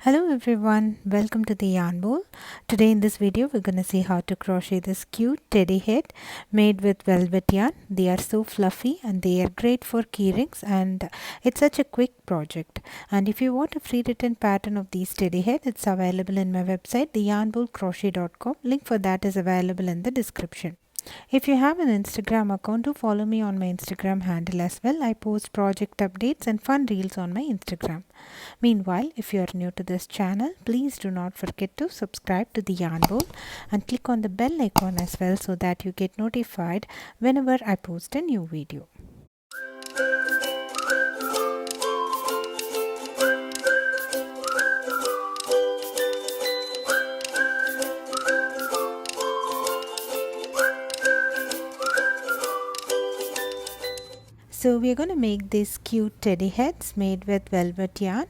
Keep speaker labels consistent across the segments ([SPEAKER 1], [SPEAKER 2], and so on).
[SPEAKER 1] Hello everyone, welcome to the yarn bowl. Today in this video we're going to see how to crochet this cute teddy head made with velvet yarn. They are so fluffy and they are great for keyrings, and it's such a quick project. And if you want a free written pattern of these teddy head, it's available in my website theyarnbowlcrochet.com. Link for that is available in the description. If you have an Instagram account, do follow me on my Instagram handle as well. I post project updates and fun reels on my Instagram. Meanwhile, if you are new to this channel, please do not forget to subscribe to the Yarn Bowl and click on the bell icon as well so that you get notified whenever I post a new video. So we are going to make these cute teddy heads made with velvet yarn,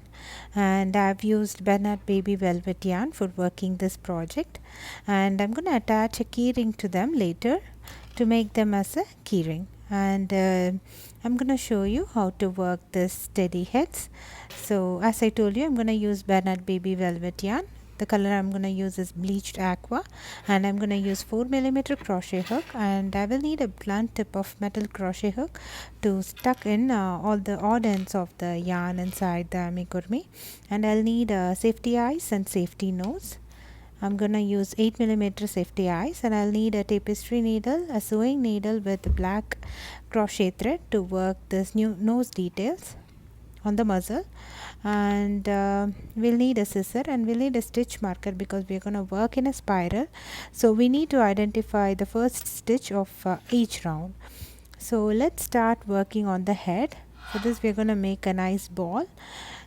[SPEAKER 1] and I've used Bernat baby velvet yarn for working this project, and I'm going to attach a keyring to them later to make them as a keyring. And I'm going to show you how to work this teddy heads. So as I told you, I'm going to use Bernat baby velvet yarn. The color I'm going to use is Bleached Aqua, and I'm going to use 4mm crochet hook, and I will need a blunt tip of metal crochet hook to stuck in all the odd ends of the yarn inside the Amigurumi, and I'll need safety eyes and safety nose. I'm going to use 8mm safety eyes, and I'll need a tapestry needle, a sewing needle with black crochet thread to work this new nose details on the muzzle, and we'll need a scissor, and we'll need a stitch marker because we're going to work in a spiral, so we need to identify the first stitch of each round. So let's start working on the head. For this we're going to make a nice ball.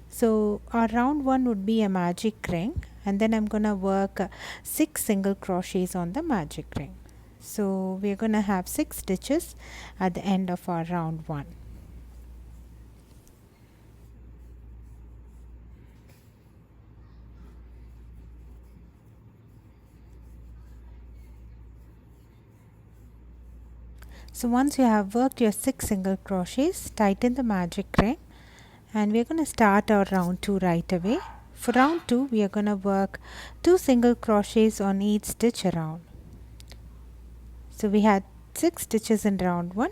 [SPEAKER 1] So our round one would be a magic ring, and then I'm going to work 6 single crochets on the magic ring. So we're going to have 6 stitches at the end of our round one. So once you have worked your 6 single crochets, tighten the magic ring, and we are going to start our round 2 right away. For round 2 we are going to work 2 single crochets on each stitch around. So we had 6 stitches in round 1.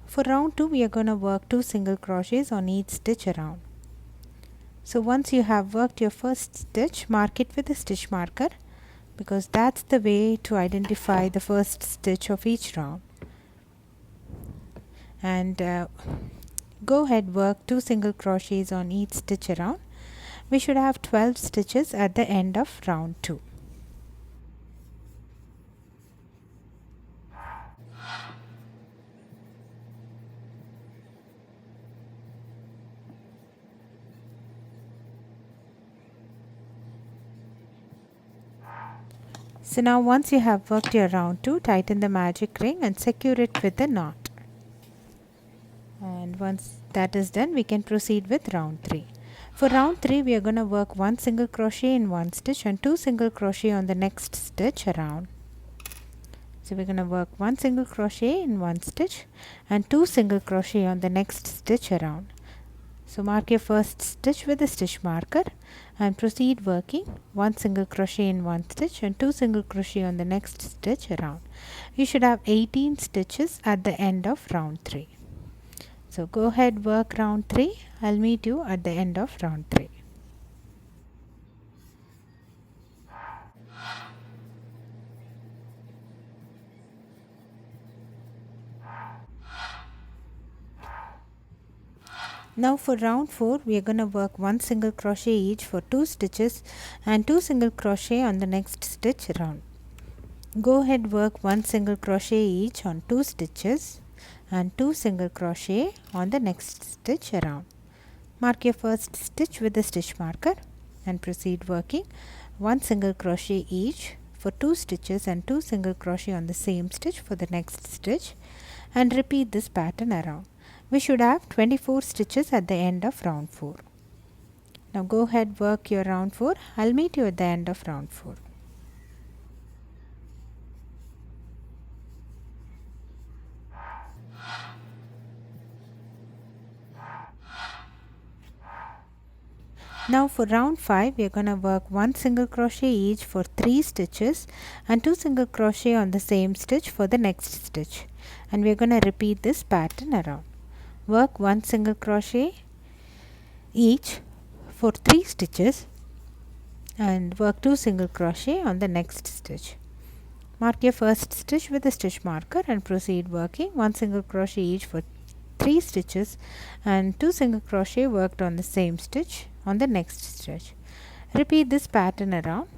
[SPEAKER 1] For round 2 we are going to work 2 single crochets on each stitch around. So once you have worked your first stitch, mark it with a stitch marker, because that's the way to identify the first stitch of each round. And go ahead, work 2 single crochets on each stitch around. We should have 12 stitches at the end of round 2. So now once you have worked your round 2, tighten the magic ring and secure it with a knot. And once that is done, we can proceed with round 3. For round 3 we are going to work 1 single crochet in one stitch and 2 single crochet on the next stitch around. So we're going to work 1 single crochet in one stitch and 2 single crochet on the next stitch around. So mark your first stitch with a stitch marker and proceed working 1 single crochet in one stitch and 2 single crochet on the next stitch around. You should have 18 stitches at the end of round 3. So go ahead, work round 3. I'll meet you at the end of round 3. Now for round 4 we are going to work 1 single crochet each for 2 stitches and 2 single crochet on the next stitch around. Go ahead, work 1 single crochet each on 2 stitches and 2 single crochet on the next stitch around. Mark your first stitch with a stitch marker and proceed working 1 single crochet each for 2 stitches and 2 single crochet on the same stitch for the next stitch, and repeat this pattern around. We should have 24 stitches at the end of round 4. Now go ahead, work your round 4. I'll meet you at the end of round 4. Now for round 5 we are going to work 1 single crochet each for 3 stitches and 2 single crochet on the same stitch for the next stitch, and we are going to repeat this pattern around. Work 1 single crochet each for 3 stitches and work 2 single crochet on the next stitch. Mark your first stitch with a stitch marker and proceed working 1 single crochet each for 3 stitches and 2 single crochet worked on the same stitch on the next stitch. Repeat this pattern around.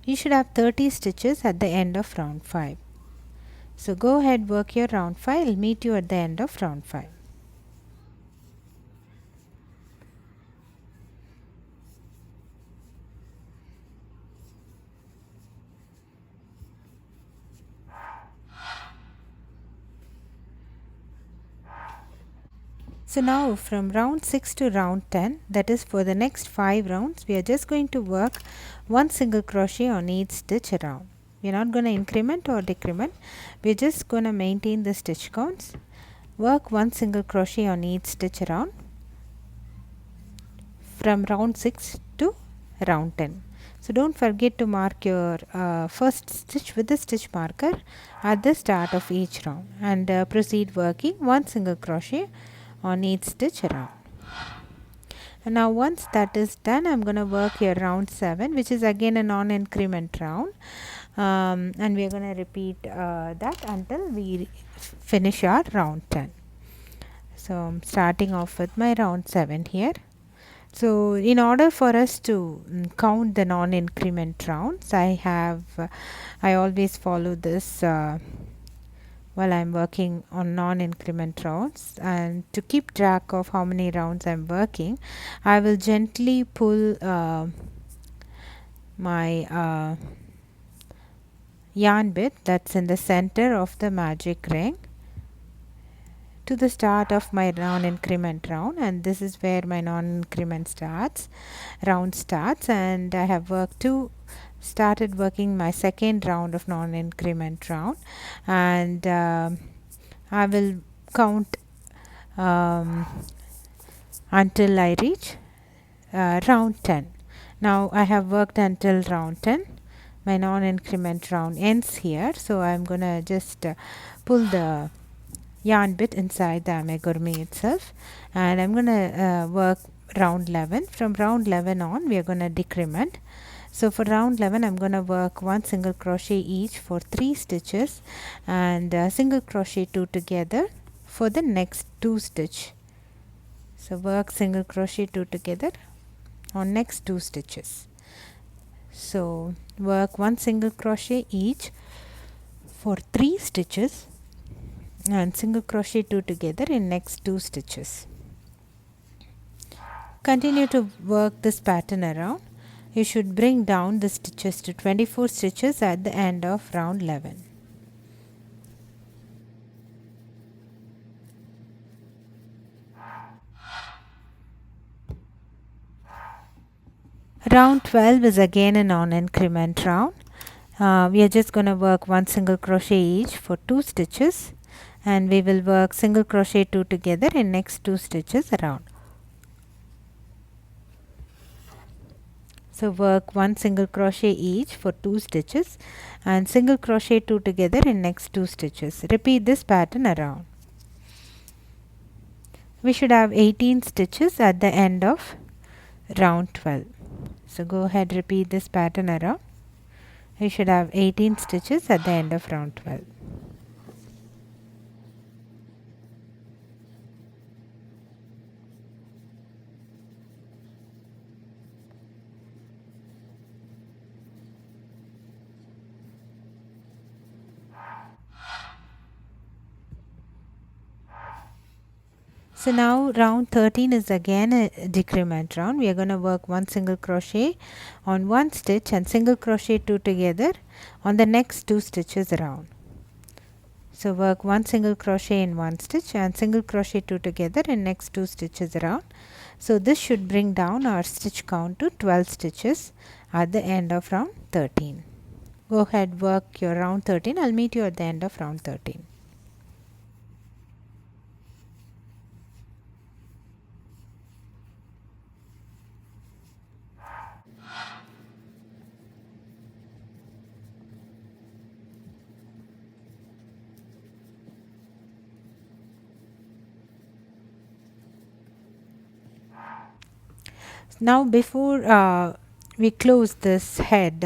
[SPEAKER 1] You should have 30 stitches at the end of round 5. So go ahead, work your round 5. I'll meet you at the end of round 5. So now from round 6 to round 10, that is for the next 5 rounds, we are just going to work 1 single crochet on each stitch around. We are not going to increment or decrement. We are just going to maintain the stitch counts. Work 1 single crochet on each stitch around from round 6 to round 10. So don't forget to mark your first stitch with the stitch marker at the start of each round, and proceed working 1 single crochet on each stitch around. And now once that is done, I'm going to work here round 7, which is again a non-increment round, and we are going to repeat that until we finish our round 10. So I'm starting off with my round 7 here. So in order for us to count the non-increment rounds, I always follow this while I'm working on non-increment rounds, and to keep track of how many rounds I'm working, I will gently pull my yarn bit that's in the center of the magic ring to the start of my non-increment round, and this is where my non-increment round starts, and I have started working my second round of non-increment round, and I will count until I reach round 10. Now I have worked until round 10. My non-increment round ends here, so I'm gonna just pull the yarn bit inside the amigurumi itself, and I'm gonna work round 11. From round 11 on, we are gonna decrement. So for round 11, I'm going to work 1 single crochet each for 3 stitches and single crochet 2 together for the next 2 stitch. So work single crochet 2 together on next 2 stitches. So work 1 single crochet each for 3 stitches and single crochet 2 together in next 2 stitches. Continue to work this pattern around. You should bring down the stitches to 24 stitches at the end of round 11. Round 12 is again a non-increment round. We are just going to work 1 single crochet each for 2 stitches, and we will work single crochet 2 together in next 2 stitches around. So work 1 single crochet each for 2 stitches and single crochet 2 together in next 2 stitches. Repeat this pattern around. We should have 18 stitches at the end of round 12. So go ahead, repeat this pattern around. We should have 18 stitches at the end of round 12. So now round 13 is again a decrement round. We are going to work 1 single crochet on 1 stitch and single crochet 2 together on the next 2 stitches around. So work 1 single crochet in 1 stitch and single crochet 2 together in next 2 stitches around. So this should bring down our stitch count to 12 stitches at the end of round 13. Go ahead, work your round 13. I'll meet you at the end of round 13. Now before we close this head,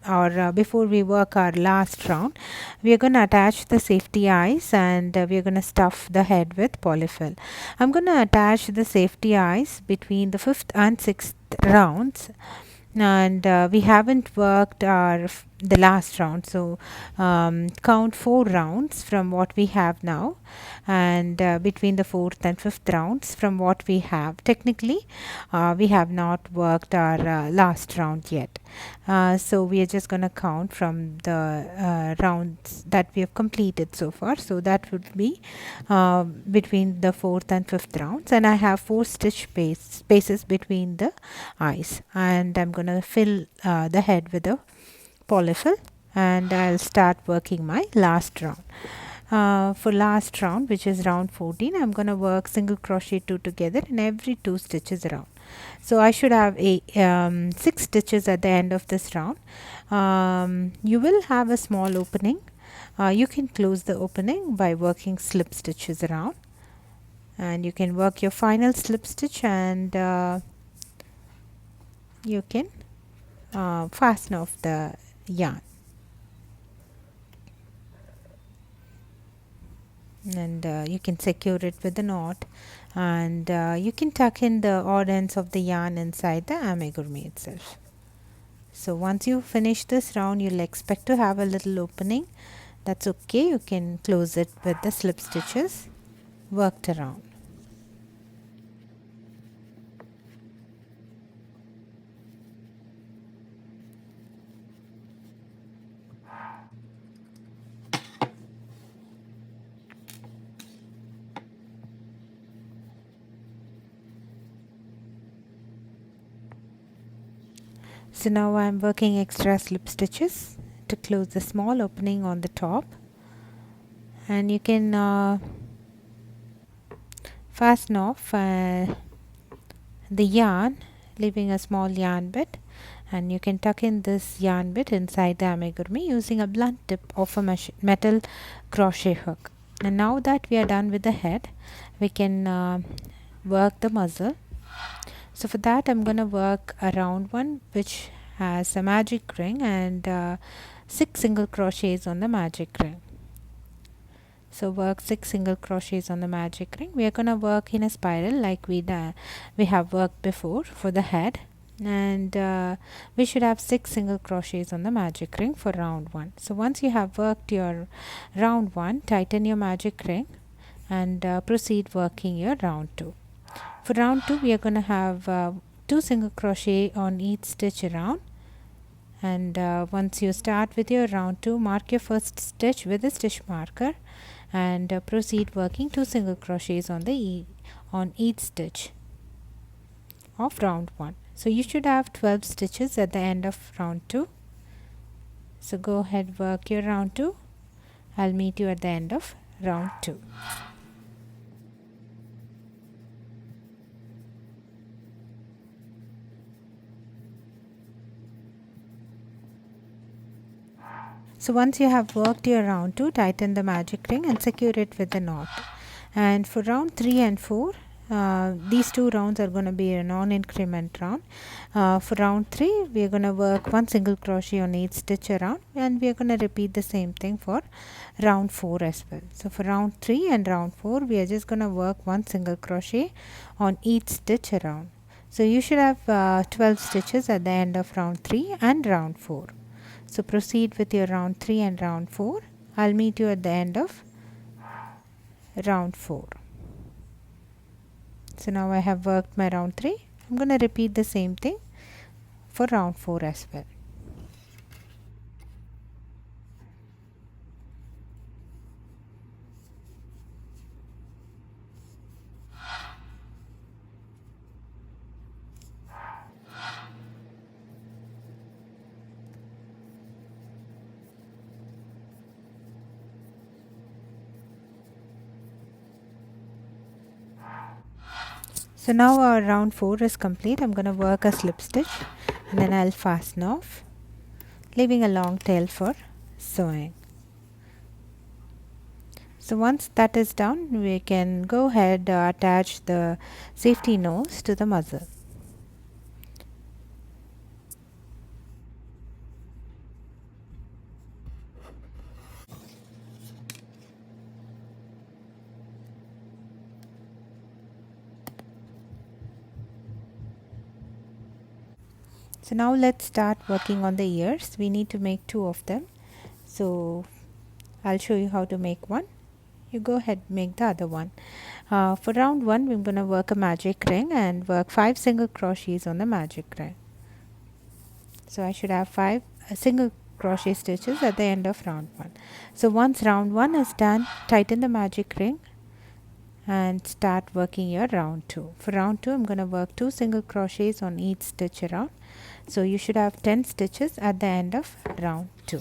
[SPEAKER 1] or before we work our last round, we are going to attach the safety eyes, and we are going to stuff the head with polyfill. I'm going to attach the safety eyes between the 5th and 6th rounds, and we haven't worked the last round, so count 4 rounds from what we have now, and between the 4th and 5th rounds from what we have. Technically we have not worked our last round yet, so we are just going to count from the rounds that we have completed so far. So that would be between the 4th and 5th rounds, and I have 4 stitch spaces between the eyes, and I'm going to fill the head with a polyfill, and I'll start working my last round. For last round, which is round 14, I'm going to work single crochet 2 together in every 2 stitches around. So I should have a 6 stitches at the end of this round. You will have a small opening. You can close the opening by working slip stitches around, and you can work your final slip stitch, and you can fasten off the yarn, and you can secure it with a knot, and you can tuck in the odd ends of the yarn inside the amigurumi itself. So once you finish this round, you'll expect to have a little opening. That's okay, you can close it with the slip stitches worked around. So now I am working extra slip stitches to close the small opening on the top, and you can fasten off the yarn, leaving a small yarn bit, and you can tuck in this yarn bit inside the amigurumi using a blunt tip of a metal crochet hook. And now that we are done with the head, we can work the muzzle. So for that, I'm going to work a round one which has a magic ring, and 6 single crochets on the magic ring. So work 6 single crochets on the magic ring. We are going to work in a spiral like we have worked before for the head, and we should have 6 single crochets on the magic ring for round 1. So once you have worked your round 1, tighten your magic ring, and proceed working your round 2. For round 2, we are going to have 2 single crochet on each stitch around, and once you start with your round 2, mark your first stitch with a stitch marker, and proceed working 2 single crochets on each stitch of round 1. So you should have 12 stitches at the end of round 2. So go ahead, work your round 2. I'll meet you at the end of round 2. So once you have worked your round 2, tighten the magic ring and secure it with a knot. And for round 3 and 4, these 2 rounds are going to be a non-increment round. For round 3, we are going to work 1 single crochet on each stitch around, and we are going to repeat the same thing for round 4 as well. So for round 3 and round 4, we are just going to work 1 single crochet on each stitch around. So you should have 12 stitches at the end of round 3 and round 4. So proceed with your round 3 and round 4. I'll meet you at the end of round 4. So now I have worked my round 3. I'm going to repeat the same thing for round 4 as well. So now our round 4 is complete. I'm going to work a slip stitch, and then I'll fasten off, leaving a long tail for sewing. So once that is done, we can go ahead attach the safety nose to the muzzle. So now let's start working on the ears. We need to make 2 of them. So I'll show you how to make one. You go ahead and make the other one. For round 1, we're going to work a magic ring and work 5 single crochets on the magic ring. So I should have 5 single crochet stitches at the end of round 1. So once round 1 is done, tighten the magic ring and start working your round 2. For round 2, I'm going to work 2 single crochets on each stitch around. So you should have 10 stitches at the end of round 2.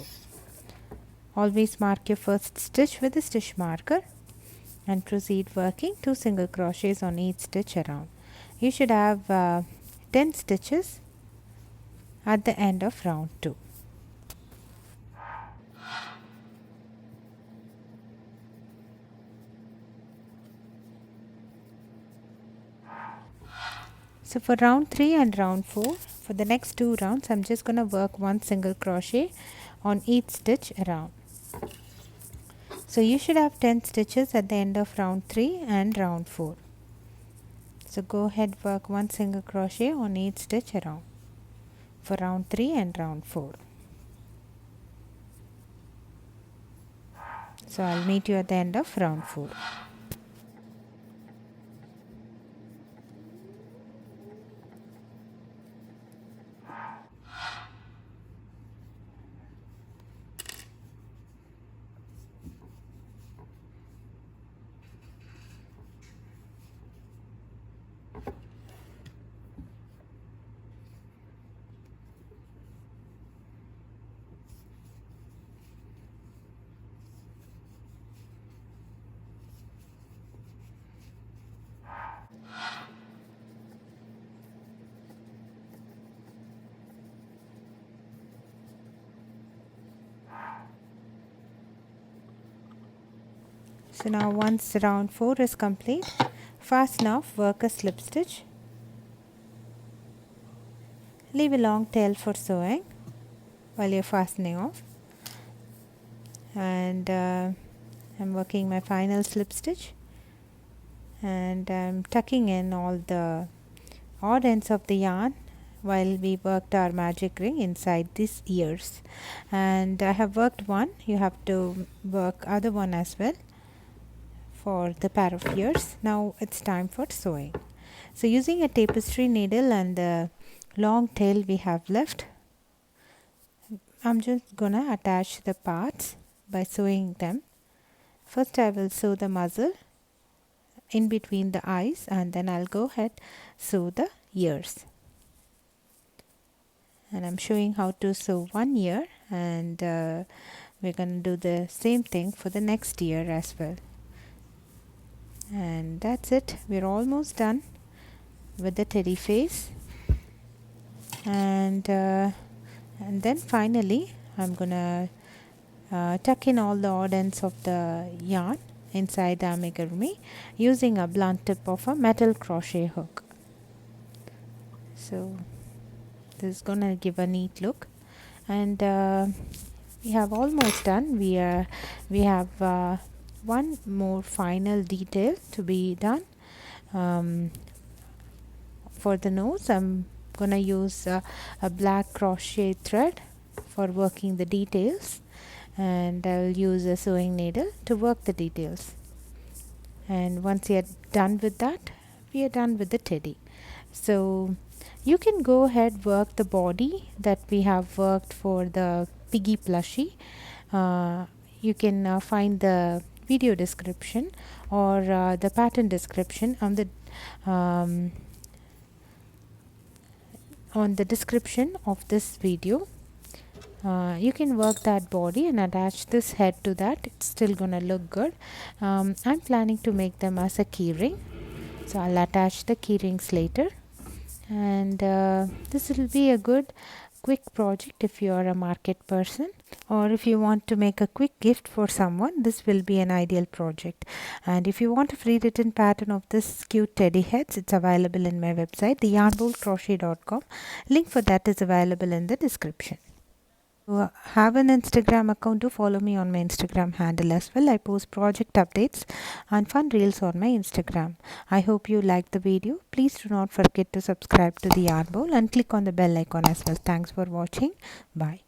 [SPEAKER 1] Always mark your first stitch with a stitch marker and proceed working 2 single crochets on each stitch around. You should have 10 stitches at the end of round 2. So for round 3 and round 4, for the next 2 rounds, I'm just going to work 1 single crochet on each stitch around. So you should have 10 stitches at the end of round 3 and round 4. So go ahead, work 1 single crochet on each stitch around for round 3 and round 4. So I'll meet you at the end of round 4. So now once round 4 is complete, fasten off, work a slip stitch, leave a long tail for sewing while you're fastening off, and I'm working my final slip stitch and I'm tucking in all the odd ends of the yarn while we worked our magic ring inside these ears. And I have worked one, you have to work other one as well for the pair of ears. Now it's time for sewing. So using a tapestry needle and the long tail we have left, I'm just gonna attach the parts by sewing them. First I will sew the muzzle in between the eyes and then I'll go ahead sew the ears. And I'm showing how to sew one ear, and we're going to do the same thing for the next ear as well. And that's it, we're almost done with the teddy face. And then finally I'm gonna tuck in all the odd ends of the yarn inside the amigurumi using a blunt tip of a metal crochet hook. So this is gonna give a neat look, and we have almost done. We have one more final detail to be done. For the nose, I'm gonna use a black crochet thread for working the details, and I'll use a sewing needle to work the details. And once you're done with that, we are done with the teddy. So you can go ahead work the body that we have worked for the piggy plushie. You can find the video description or the pattern description on the description of this video. You can work that body and attach this head to that. It's still gonna look good. I'm planning to make them as a keyring, so I'll attach the keyrings later. And this will be a good quick project if you are a market person, or if you want to make a quick gift for someone. This will be an ideal project. And if you want a free written pattern of this cute teddy heads, it's available in my website, theyarnbowlcrochet.com. Link for that is available in the description. Have an Instagram account, to follow me on my Instagram handle as well. I post project updates and fun reels on my Instagram. I hope you liked the video. Please do not forget to subscribe to the Yarn Bowl and click on the bell icon as well. Thanks for watching. Bye.